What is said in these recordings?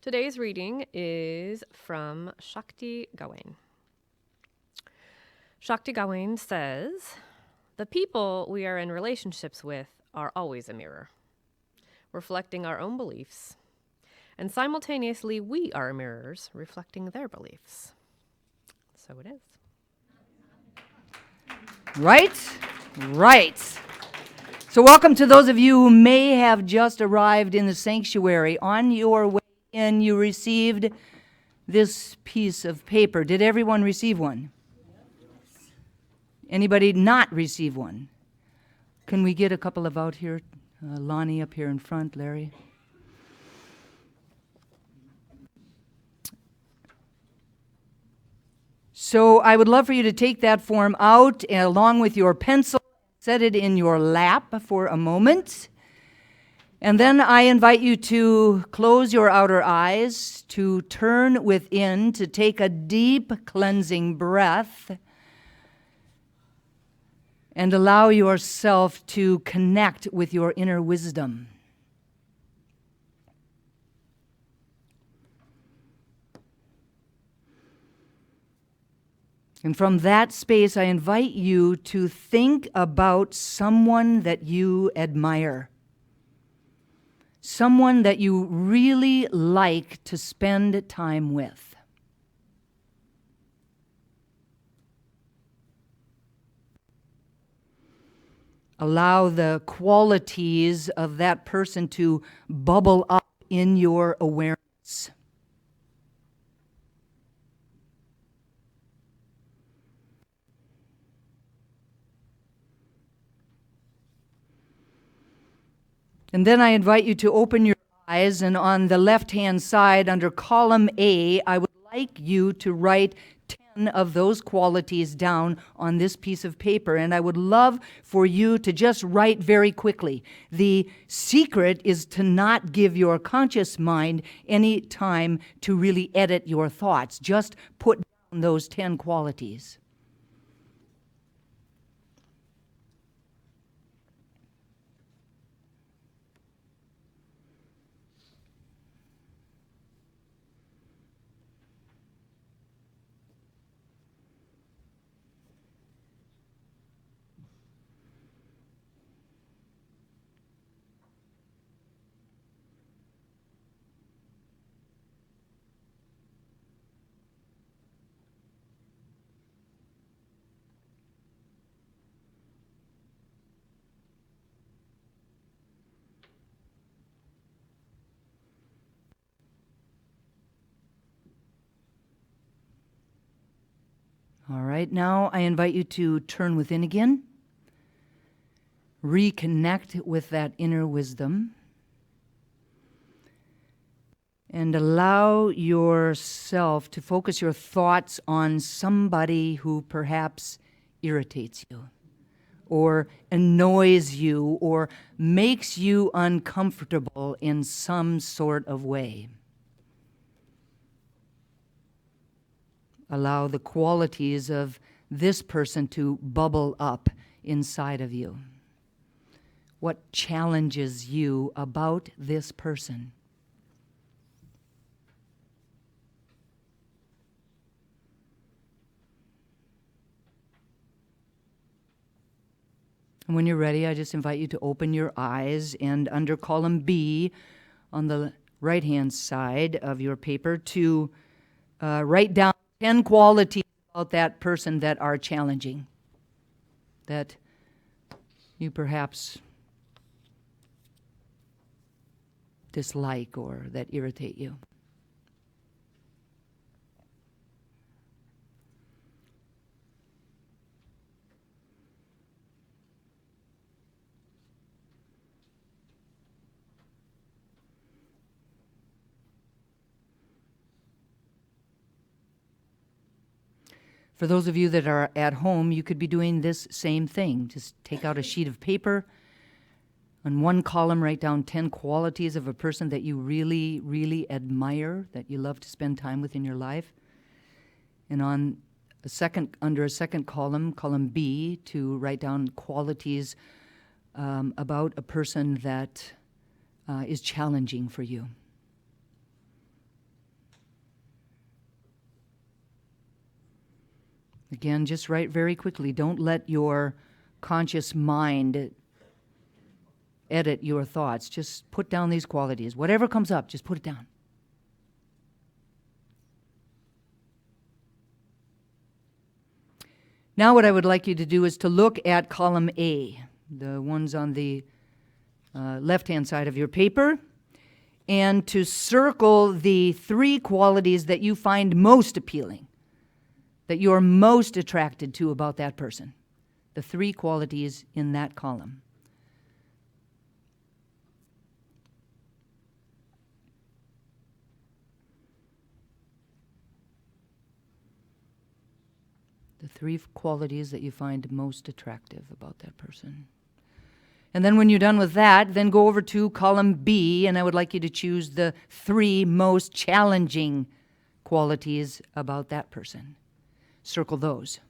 Today's reading is from Shakti Gawain. Shakti Gawain says, "The people we are in relationships with are always a mirror, reflecting our own beliefs, and simultaneously we are mirrors reflecting their beliefs." So it is. Right. So welcome to those of you who may have just arrived in the sanctuary. On your way in, you received this piece of paper. Did everyone receive one? Anybody not receive one? Can we get a couple of out here? Lonnie up here in front, Larry. So I would love for you to take that form out along with your pencil, set it in your lap for a moment. And then I invite you to close your outer eyes, to turn within, to take a deep cleansing breath, and allow yourself to connect with your inner wisdom. And from that space, I invite you to think about someone that you admire, someone that you really like to spend time with. Allow the qualities of that person to bubble up in your awareness. And then I invite you to open your eyes, and on the left-hand side, under column A, I would like you to write 10 of those qualities down on this piece of paper, and I would love for you to just write very quickly. The secret is to not give your conscious mind any time to really edit your thoughts. Just put down those 10 qualities. All right, now I invite you to turn within again. Reconnect with that inner wisdom. And allow yourself to focus your thoughts on somebody who perhaps irritates you, or annoys you, or makes you uncomfortable in some sort of way. Allow the qualities of this person to bubble up inside of you. What challenges you about this person? And when you're ready, I just invite you to open your eyes, and under column B on the right-hand side of your paper to write down 10 qualities about that person that are challenging, that you perhaps dislike or that irritate you. For those of you that are at home, you could be doing this same thing. Just take out a sheet of paper. On one column, write down 10 qualities of a person that you really, really admire, that you love to spend time with in your life. And under a second column, column B, to write down qualities about a person that is challenging for you. Again, just write very quickly. Don't let your conscious mind edit your thoughts. Just put down these qualities. Whatever comes up, just put it down. Now what I would like you to do is to look at column A, the ones on the left-hand side of your paper, and to circle the 3 qualities that you find most appealing, that you're most attracted to about that person. The 3 qualities in that column. The 3 qualities that you find most attractive about that person. And then when you're done with that, then go over to column B, and I would like you to choose the 3 most challenging qualities about that person. Circle those.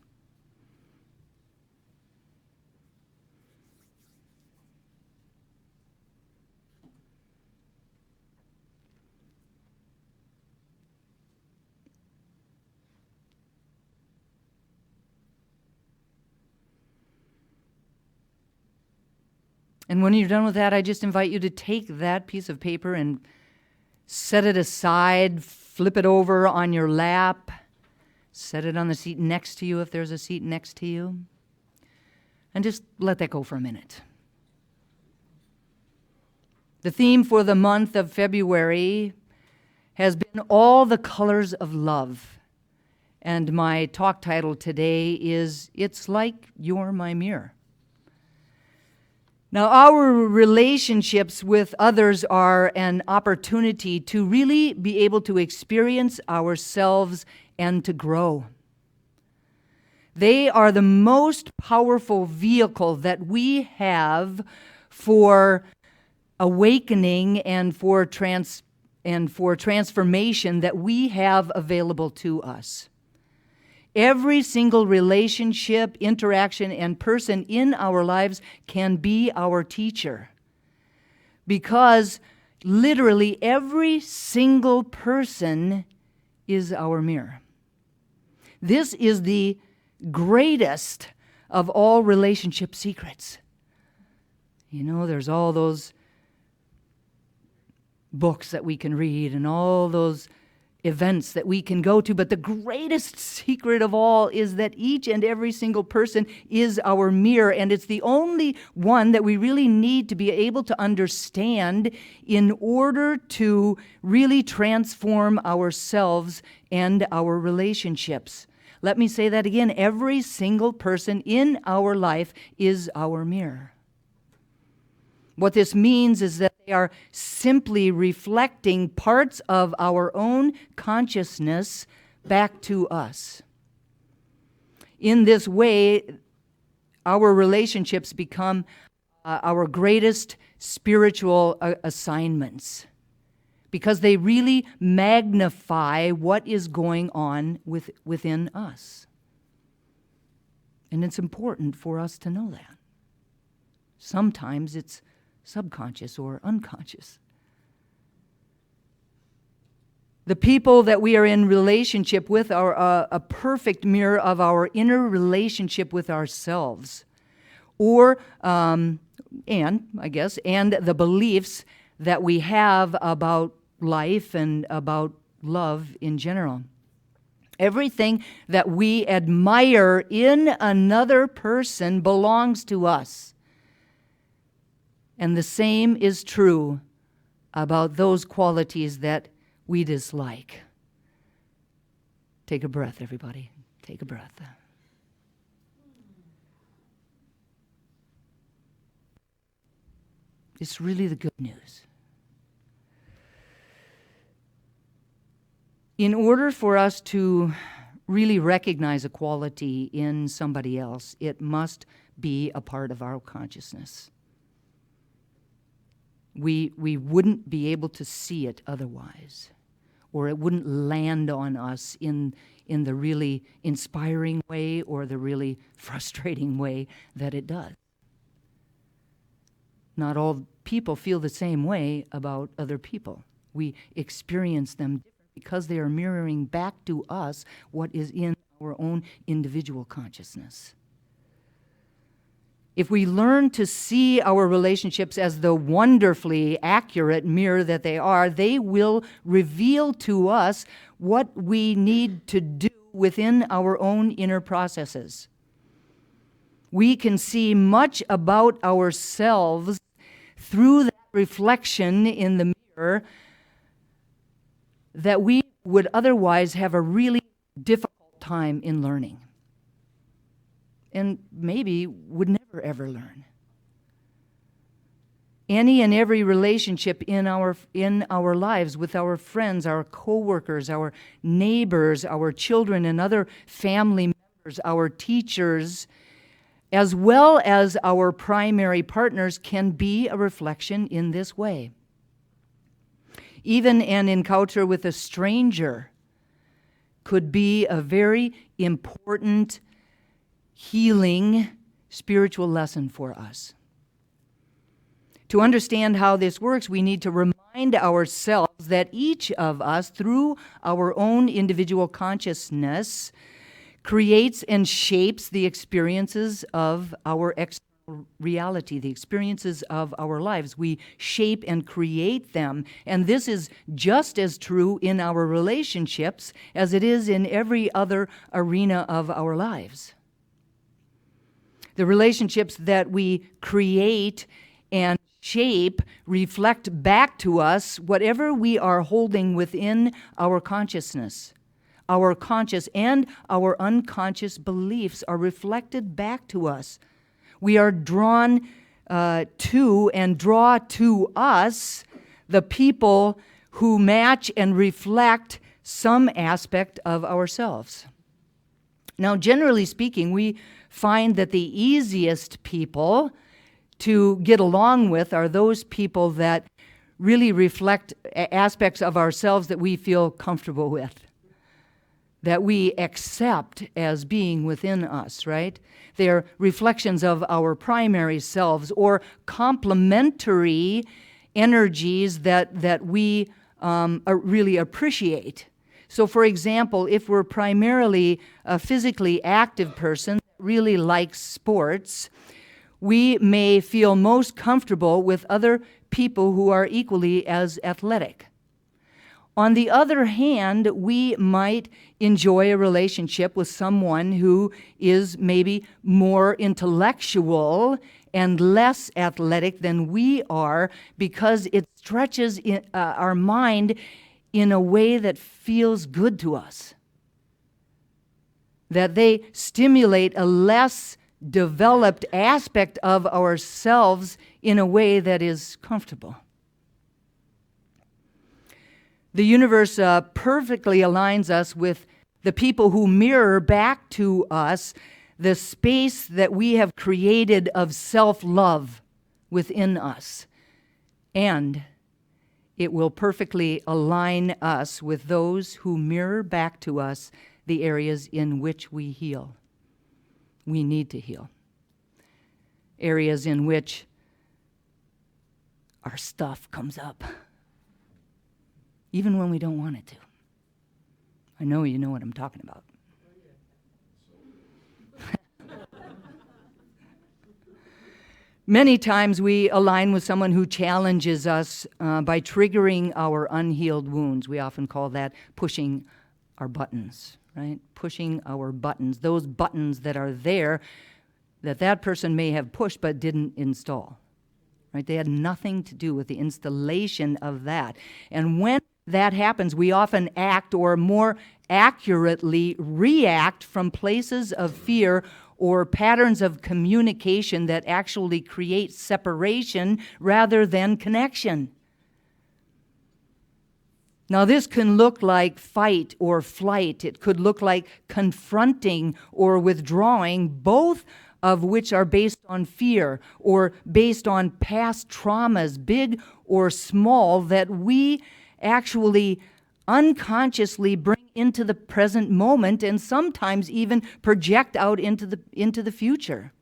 And when you're done with that, I just invite you to take that piece of paper and set it aside, flip it over on your lap, set it on the seat next to you if there's a seat next to you, and just let that go for a minute. The theme for the month of February has been all the colors of love. And my talk title today is It's Like You're My Mirror. Now, our relationships with others are an opportunity to really be able to experience ourselves and to grow. They are the most powerful vehicle that we have for awakening and for transformation that we have available to us. Every single relationship, interaction, and person in our lives can be our teacher. Because literally every single person is our mirror. This is the greatest of all relationship secrets. You know, there's all those books that we can read and all those events that we can go to, but the greatest secret of all is that each and every single person is our mirror, and it's the only one that we really need to be able to understand in order to really transform ourselves and our relationships. Let me say that again. Every single person in our life is our mirror. What this means is that they are simply reflecting parts of our own consciousness back to us. In this way, our relationships become our greatest spiritual assignments, because they really magnify what is going on within us. And it's important for us to know that. Sometimes it's subconscious or unconscious. The people that we are in relationship with are a perfect mirror of our inner relationship with ourselves, and the beliefs that we have about life and about love in general. Everything that we admire in another person belongs to us. And the same is true about those qualities that we dislike. Take a breath, everybody. Take a breath. It's really the good news. In order for us to really recognize a quality in somebody else, it must be a part of our consciousness. We wouldn't be able to see it otherwise, or it wouldn't land on us in the really inspiring way or the really frustrating way that it does. Not all people feel the same way about other people. We experience them different because they are mirroring back to us what is in our own individual consciousness. If we learn to see our relationships as the wonderfully accurate mirror that they are, they will reveal to us what we need to do within our own inner processes. We can see much about ourselves through that reflection in the mirror that we would otherwise have a really difficult time in learning, and maybe would never ever learn. Any and every relationship in our lives with our friends, our coworkers, our neighbors, our children and other family members, our teachers, as well as our primary partners, can be a reflection in this way. Even an encounter with a stranger could be a very important, healing, spiritual lesson for us. To understand how this works, we need to remind ourselves that each of us, through our own individual consciousness, creates and shapes the experiences of our external reality, the experiences of our lives. We shape and create them. And this is just as true in our relationships as it is in every other arena of our lives. The relationships that we create and shape reflect back to us whatever we are holding within our consciousness. Our conscious and our unconscious beliefs are reflected back to us. We are drawn to and draw to us the people who match and reflect some aspect of ourselves. Now, generally speaking, we find that the easiest people to get along with are those people that really reflect aspects of ourselves that we feel comfortable with, that we accept as being within us, right? They're reflections of our primary selves or complementary energies that we really appreciate. So, for example, if we're primarily a physically active person that really likes sports, we may feel most comfortable with other people who are equally as athletic. On the other hand, we might enjoy a relationship with someone who is maybe more intellectual and less athletic than we are, because it stretches our mind in a way that feels good to us. That they stimulate a less developed aspect of ourselves in a way that is comfortable. The universe perfectly aligns us with the people who mirror back to us the space that we have created of self-love within us. And it will perfectly align us with those who mirror back to us the areas in which we heal. We need to heal. Areas in which our stuff comes up, even when we don't want it to. I know you know what I'm talking about. Many times we align with someone who challenges us by triggering our unhealed wounds. We often call that pushing our buttons, right? Pushing our buttons, those buttons that are there that person may have pushed but didn't install, right? They had nothing to do with the installation of that. And when that happens, we often act, or more accurately react, from places of fear or patterns of communication that actually create separation rather than connection. Now, this can look like fight or flight. It could look like confronting or withdrawing, both of which are based on fear or based on past traumas, big or small, that we actually unconsciously bring into the present moment and sometimes even project out into the future.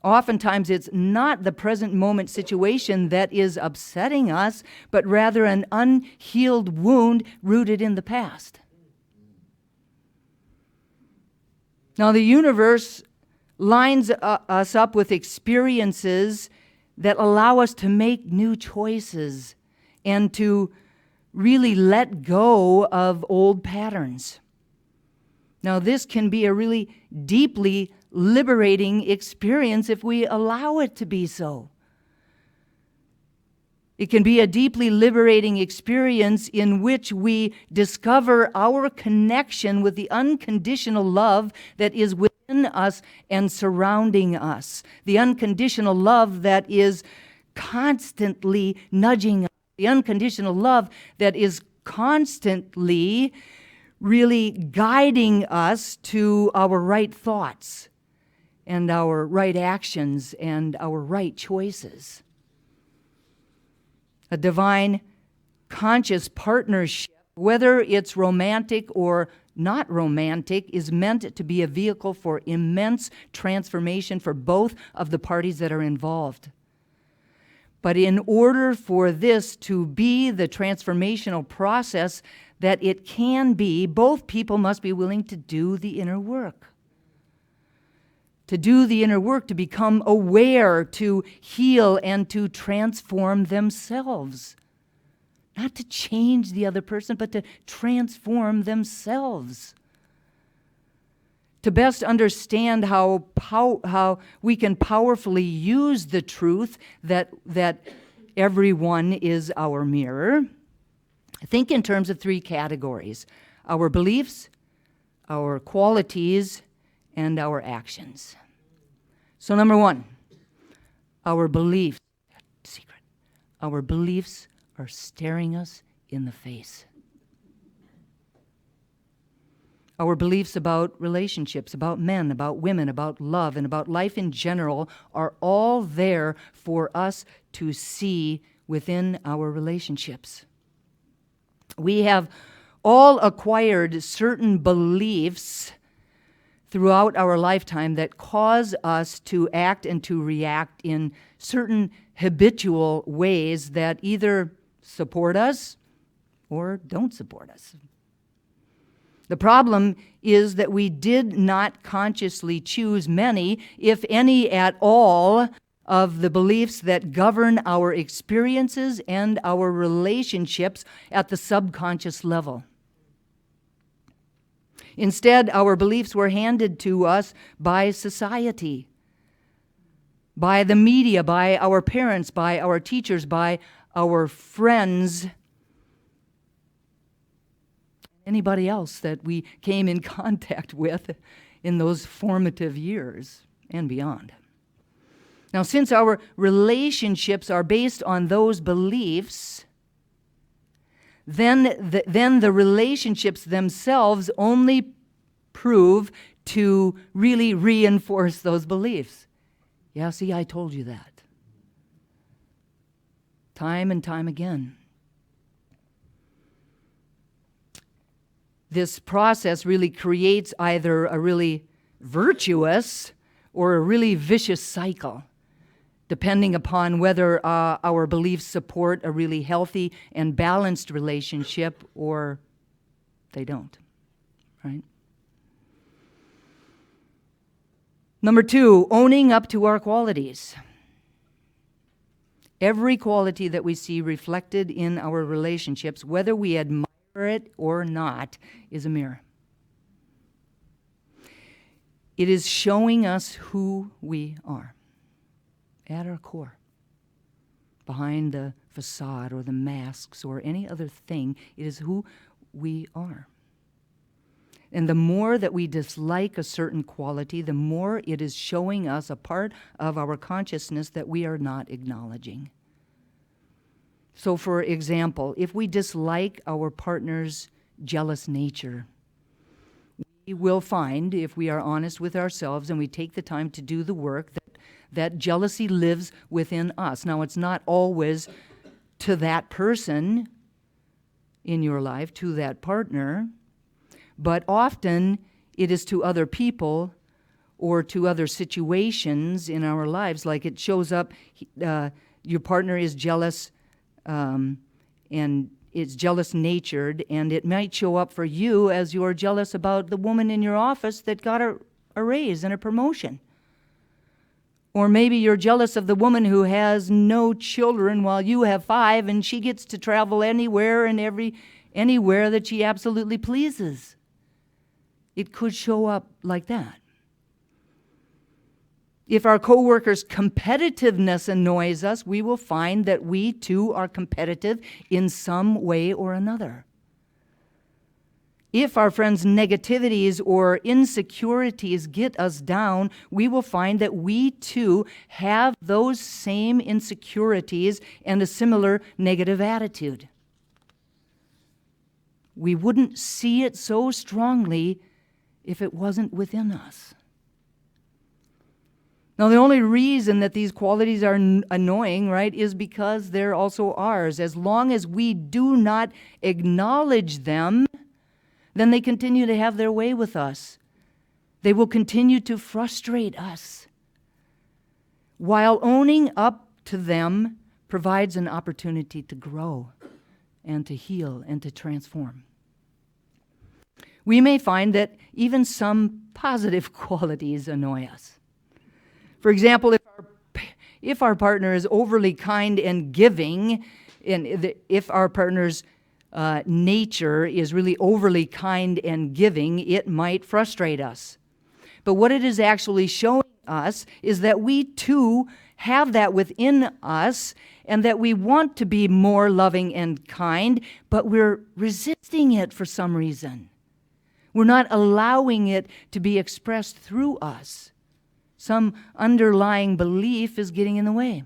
Oftentimes it's not the present moment situation that is upsetting us, but rather an unhealed wound rooted in the past. Now, the universe lines us up with experiences that allow us to make new choices and to really let go of old patterns. Now, this can be a really deeply liberating experience if we allow it to be so. It can be a deeply liberating experience in which we discover our connection with the unconditional love that is within us and surrounding us. The unconditional love that is constantly nudging us. The unconditional love that is constantly really guiding us to our right thoughts and our right actions and our right choices. A divine conscious partnership, whether it's romantic or not romantic, is meant to be a vehicle for immense transformation for both of the parties that are involved. But in order for this to be the transformational process that it can be, both people must be willing to do the inner work. To do the inner work, to become aware, to heal, and to transform themselves. Not to change the other person, but to transform themselves. To best understand how we can powerfully use the truth that everyone is our mirror, think in terms of 3 categories: our beliefs, our qualities, and our actions. So number 1, our beliefs. Secret. Our beliefs are staring us in the face. Our beliefs about relationships, about men, about women, about love, and about life in general are all there for us to see within our relationships. We have all acquired certain beliefs throughout our lifetime that cause us to act and to react in certain habitual ways that either support us or don't support us. The problem is that we did not consciously choose many, if any at all, of the beliefs that govern our experiences and our relationships at the subconscious level. Instead, our beliefs were handed to us by society, by the media, by our parents, by our teachers, by our friends, anybody else that we came in contact with in those formative years and beyond. Now, since our relationships are based on those beliefs, then the relationships themselves only prove to really reinforce those beliefs. Yeah, see, I told you that. Time and time again. This process really creates either a really virtuous or a really vicious cycle, depending upon whether our beliefs support a really healthy and balanced relationship or they don't, right? Number 2, owning up to our qualities. Every quality that we see reflected in our relationships, whether we admire it or not, is a mirror. It is showing us who we are at our core. Behind the facade or the masks or any other thing, it is who we are. And the more that we dislike a certain quality, the more it is showing us a part of our consciousness that we are not acknowledging. So, for example, if we dislike our partner's jealous nature, we will find, if we are honest with ourselves and we take the time to do the work, that jealousy lives within us. Now, it's not always to that person in your life, to that partner, but often it is to other people or to other situations in our lives. Like it shows up, your partner is jealous and it's jealous-natured, and it might show up for you as you're jealous about the woman in your office that got a a raise and a promotion. Or maybe you're jealous of the woman who has no children while you have 5 and she gets to travel anywhere and anywhere that she absolutely pleases. It could show up like that. If our coworkers' competitiveness annoys us, we will find that we too are competitive in some way or another. If our friends' negativities or insecurities get us down, we will find that we too have those same insecurities and a similar negative attitude. We wouldn't see it so strongly if it wasn't within us. Now, the only reason that these qualities are annoying, right, is because they're also ours. As long as we do not acknowledge them, then they continue to have their way with us. They will continue to frustrate us. While owning up to them provides an opportunity to grow and to heal and to transform. We may find that even some positive qualities annoy us. For example, if our partner is overly kind and giving, and if our partner's nature is really overly kind and giving, it might frustrate us. But what it is actually showing us is that we too have that within us and that we want to be more loving and kind, but we're resisting it for some reason. We're not allowing it to be expressed through us. Some underlying belief is getting in the way.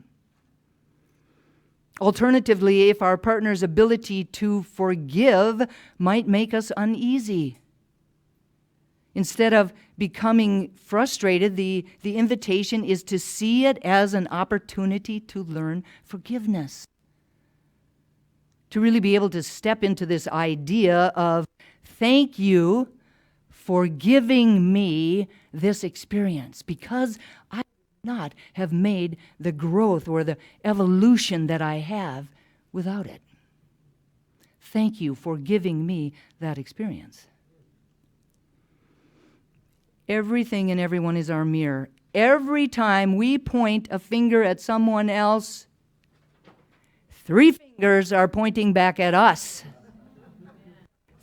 Alternatively, if our partner's ability to forgive might make us uneasy. Instead of becoming frustrated, the invitation is to see it as an opportunity to learn forgiveness. To really be able to step into this idea of, thank you for giving me this experience, because I would not have made the growth or the evolution that I have without it. Thank you for giving me that experience. Everything and everyone is our mirror. Every time we point a finger at someone else, 3 fingers are pointing back at us.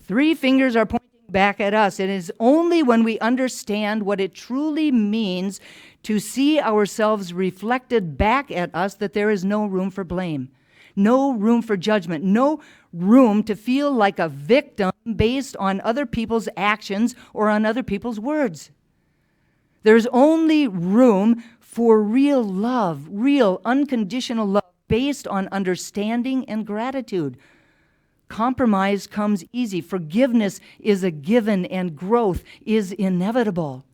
3 fingers are pointing back at us. It is only when we understand what it truly means to see ourselves reflected back at us that there is no room for blame, no room for judgment, no room to feel like a victim based on other people's actions or on other people's words. There's only room for real love, real unconditional love based on understanding and gratitude. Compromise comes easy. Forgiveness is a given, and growth is inevitable.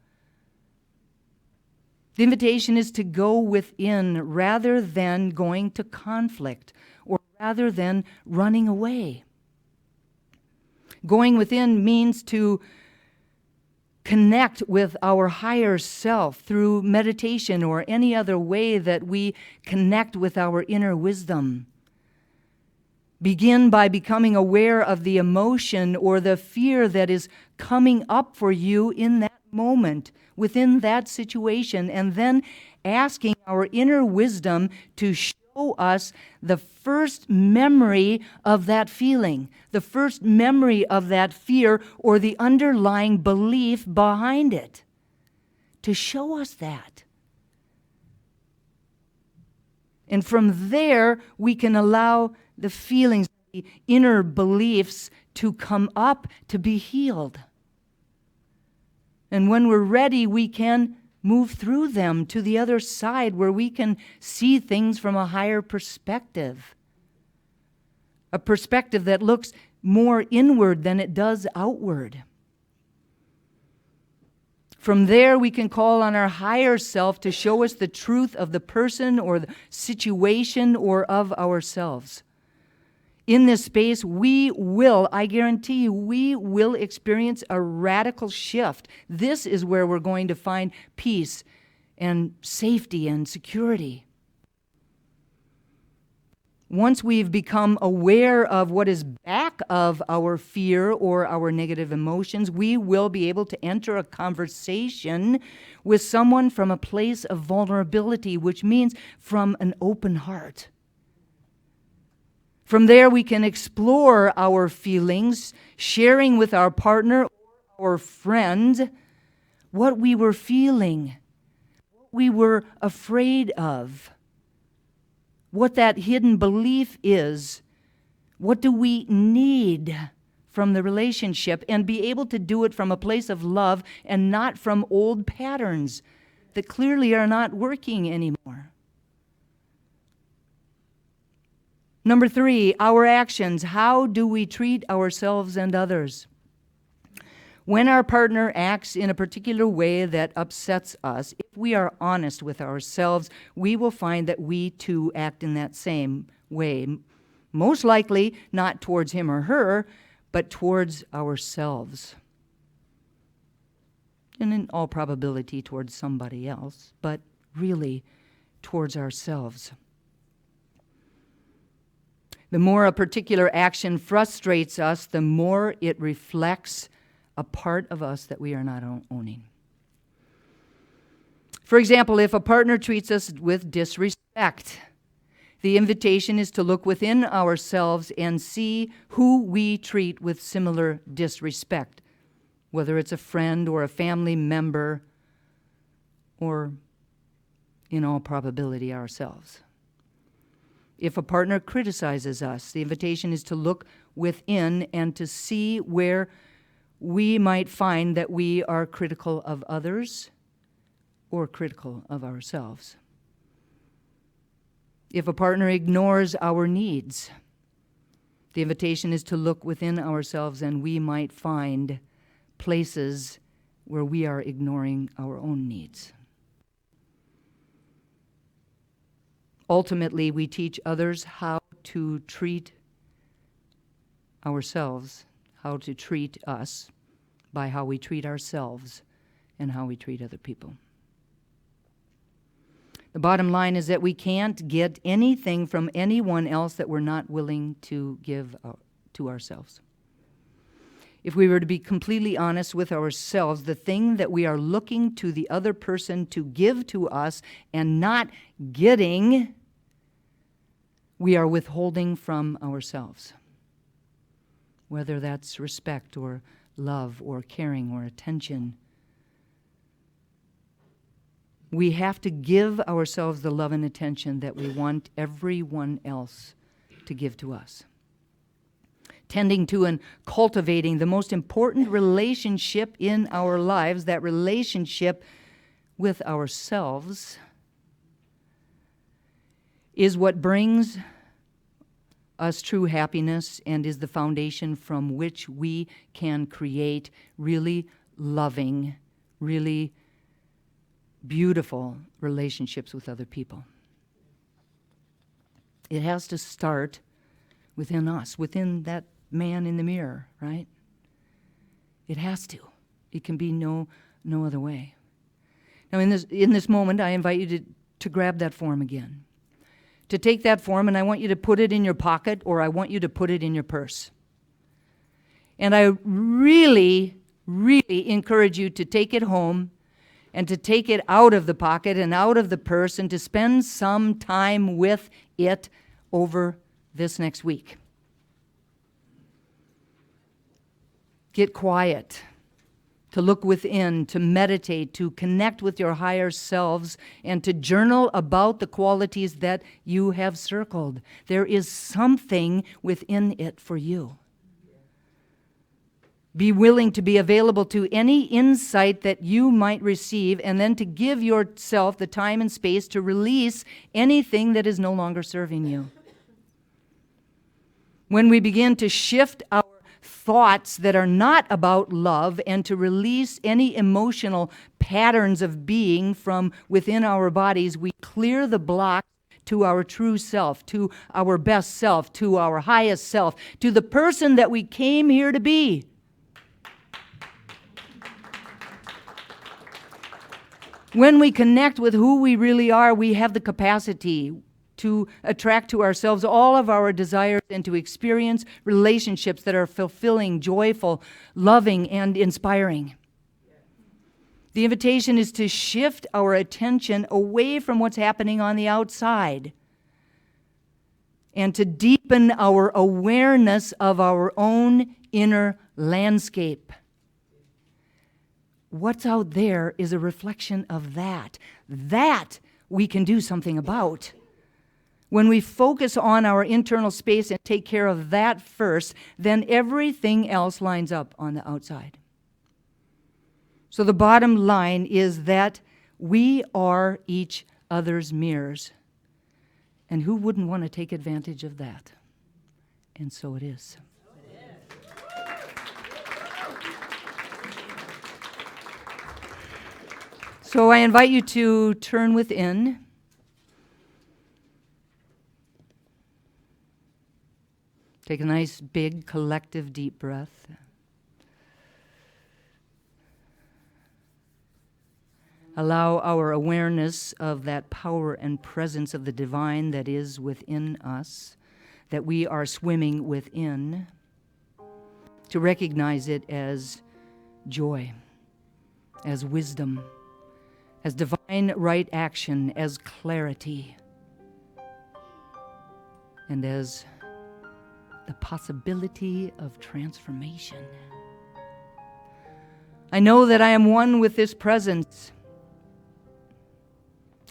The invitation is to go within rather than going to conflict or rather than running away. Going within means to connect with our higher self through meditation or any other way that we connect with our inner wisdom. Begin by becoming aware of the emotion or the fear that is coming up for you in that moment, within that situation, and then asking our inner wisdom to show us the first memory of that feeling, the first memory of that fear, or the underlying belief behind it. To show us that. And from there, we can allow the feelings, the inner beliefs to come up to be healed. And when we're ready, we can move through them to the other side where we can see things from a higher perspective. A perspective that looks more inward than it does outward. From there, we can call on our higher self to show us the truth of the person or the situation or of ourselves. In this space, I guarantee you, we will experience a radical shift. This is where we're going to find peace and safety and security. once we've become aware of what is back of our fear or our negative emotions, we will be able to enter a conversation with someone from a place of vulnerability, which means from an open heart. From there, we can explore our feelings, sharing with our partner or friend what we were feeling, what we were afraid of, what that hidden belief is, what do we need from the relationship, and be able to do it from a place of love and not from old patterns that clearly are not working anymore. Number 3, our actions. How do we treat ourselves and others? When our partner acts in a particular way that upsets us, if we are honest with ourselves, we will find that we too act in that same way. Most likely not towards him or her, but towards ourselves. And in all probability towards somebody else, but really towards ourselves. The more a particular action frustrates us, the more it reflects a part of us that we are not owning. For example, if a partner treats us with disrespect, the invitation is to look within ourselves and see who we treat with similar disrespect, whether it's a friend or a family member, or in all probability ourselves. If a partner criticizes us, the invitation is to look within and to see where we might find that we are critical of others or critical of ourselves. If a partner ignores our needs, the invitation is to look within ourselves and we might find places where we are ignoring our own needs. Ultimately, we teach others how to treat ourselves, how to treat us by how we treat ourselves and how we treat other people. The bottom line is that we can't get anything from anyone else that we're not willing to give to ourselves. If we were to be completely honest with ourselves, the thing that we are looking to the other person to give to us and not getting, we are withholding from ourselves. Whether that's respect or love or caring or attention. We have to give ourselves the love and attention that we want everyone else to give to us. Tending to and cultivating the most important relationship in our lives, that relationship with ourselves, is what brings us true happiness and is the foundation from which we can create really loving, really beautiful relationships with other people. It has to start within us, within that man in the mirror, right? It has to. It can be no other way. Now, in this moment, I invite you to grab that form again. To take that form, and I want you to put it in your pocket, or I want you to put it in your purse. And I really, really encourage you to take it home and to take it out of the pocket and out of the purse and to spend some time with it over this next week. Get quiet, to look within, to meditate, to connect with your higher selves, and to journal about the qualities that you have circled. There is something within it for you. Be willing to be available to any insight that you might receive, and then to give yourself the time and space to release anything that is no longer serving you. When we begin to shift our thoughts that are not about love and to release any emotional patterns of being from within our bodies, we clear the block to our true self, to our best self, to our highest self, to the person that we came here to be. When we connect with who we really are, we have the capacity to attract to ourselves all of our desires and to experience relationships that are fulfilling, joyful, loving, and inspiring. The invitation is to shift our attention away from what's happening on the outside and to deepen our awareness of our own inner landscape. What's out there is a reflection of that. That we can do something about. When we focus on our internal space and take care of that first, then everything else lines up on the outside. So the bottom line is that we are each other's mirrors. And who wouldn't want to take advantage of that? And so it is. So I invite you to turn within. Take a nice, big, collective, deep breath. Allow our awareness of that power and presence of the divine that is within us, that we are swimming within, to recognize it as joy, as wisdom, as divine right action, as clarity, and as the possibility of transformation. I know that I am one with this presence.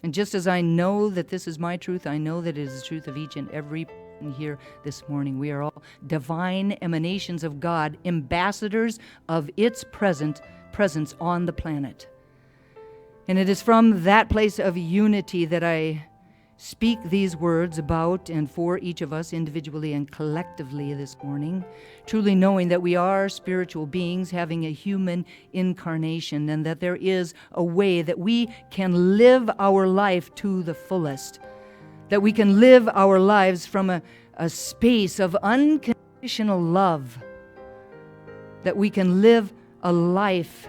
And just as I know that this is my truth, I know that it is the truth of each and every person here this morning. We are all divine emanations of God, ambassadors of its presence on the planet. And it is from that place of unity that I speak these words about and for each of us individually and collectively this morning, truly knowing that we are spiritual beings having a human incarnation and that there is a way that we can live our life to the fullest, that we can live our lives from a space of unconditional love, that we can live a life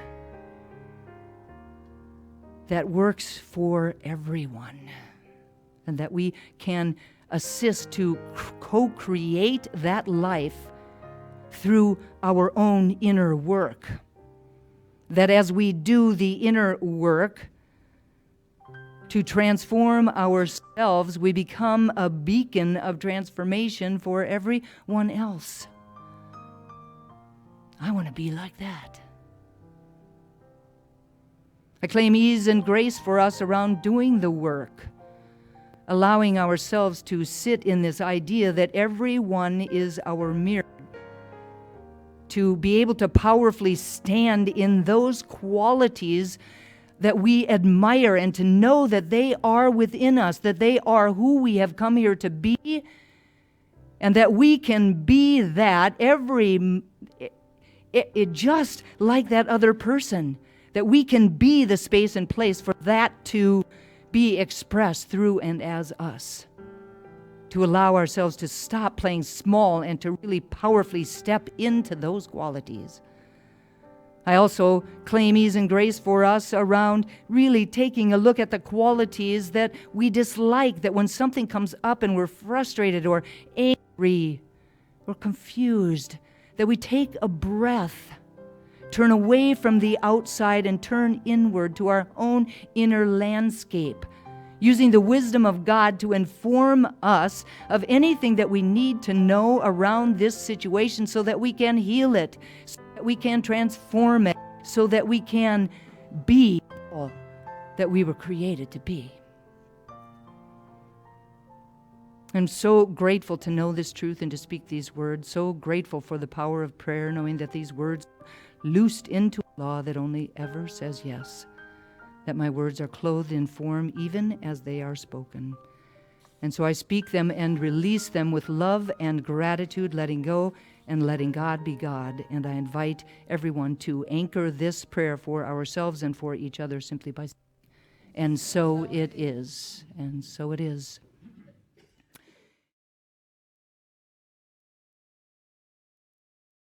that works for everyone, and that we can assist to co-create that life through our own inner work. That as we do the inner work to transform ourselves, we become a beacon of transformation for everyone else. I want to be like that. I claim ease and grace for us around doing the work, allowing ourselves to sit in this idea that everyone is our mirror, to be able to powerfully stand in those qualities that we admire and to know that they are within us, that they are who we have come here to be, and that we can be that just like that other person, that we can be the space and place for that to be expressed through and as us, to allow ourselves to stop playing small and to really powerfully step into those qualities. I also claim ease and grace for us around really taking a look at the qualities that we dislike, that when something comes up and we're frustrated or angry or confused, that we take a breath, turn away from the outside and turn inward to our own inner landscape, using the wisdom of God to inform us of anything that we need to know around this situation so that we can heal it, so that we can transform it, so that we can be all that we were created to be. I'm so grateful to know this truth and to speak these words, so grateful for the power of prayer, knowing that these words loosed into a law that only ever says yes, that my words are clothed in form even as they are spoken. And so I speak them and release them with love and gratitude, letting go and letting God be God. And I invite everyone to anchor this prayer for ourselves and for each other simply by saying, and so it is, and so it is.